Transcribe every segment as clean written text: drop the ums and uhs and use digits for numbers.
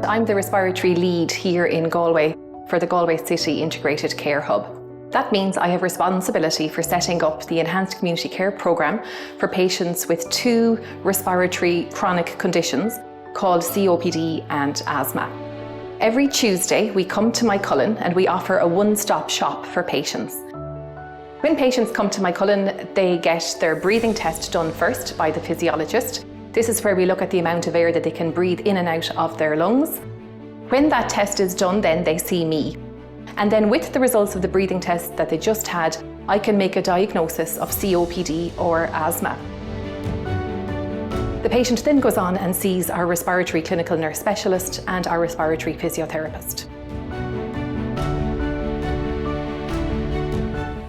I'm the respiratory lead here in Galway for the Galway City Integrated Care Hub. That means I have responsibility for setting up the Enhanced Community Care programme for patients with 2 respiratory chronic conditions called COPD and asthma. Every Tuesday we come to my Cullen and we offer a one-stop shop for patients. When patients come to my Cullen, they get their breathing test done first by the physiologist. This is where we look at the amount of air that they can breathe in and out of their lungs. When that test is done, then they see me. And then with the results of the breathing test that they just had, I can make a diagnosis of COPD or asthma. The patient then goes on and sees our respiratory clinical nurse specialist and our respiratory physiotherapist.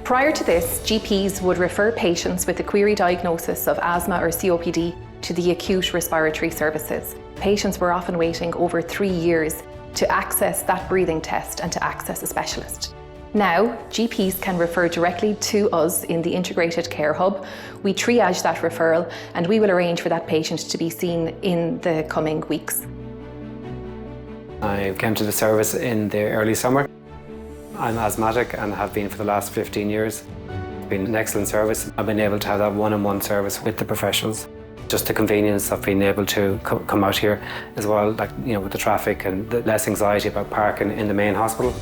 Prior to this, GPs would refer patients with a query diagnosis of asthma or COPD to the acute respiratory services. Patients were often waiting over 3 years to access that breathing test and to access a specialist. Now, GPs can refer directly to us in the Integrated Care Hub. We triage that referral and we will arrange for that patient to be seen in the coming weeks. I came to the service in the early summer. I'm asthmatic and have been for the last 15 years. It's been an excellent service. I've been able to have that one-on-one service with the professionals. Just the convenience of being able to come out here as well, like, with the traffic and the less anxiety about parking in the main hospital.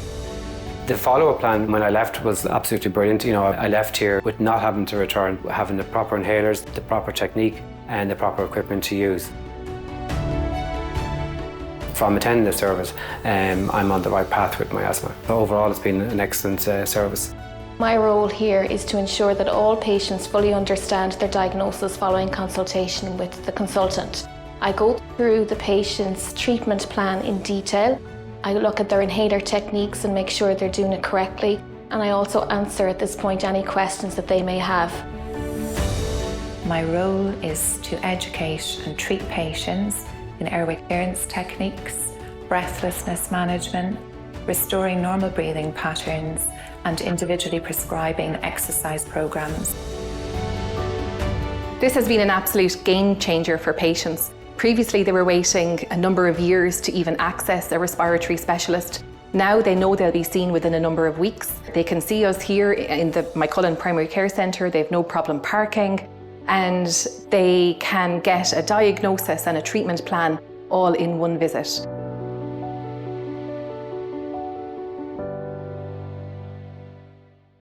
The follow-up plan when I left was absolutely brilliant. I left here with not having to return, having the proper inhalers, the proper technique and the proper equipment to use. From attending the service, I'm on the right path with my asthma. So overall, it's been an excellent service. My role here is to ensure that all patients fully understand their diagnosis following consultation with the consultant. I go through the patient's treatment plan in detail. I look at their inhaler techniques and make sure they're doing it correctly. And I also answer at this point any questions that they may have. My role is to educate and treat patients in airway clearance techniques, breathlessness management, restoring normal breathing patterns, and individually prescribing exercise programs. This has been an absolute game changer for patients. Previously, they were waiting a number of years to even access a respiratory specialist. Now they know they'll be seen within a number of weeks. They can see us here in my Cullen Primary Care Centre. They have no problem parking, and they can get a diagnosis and a treatment plan all in one visit.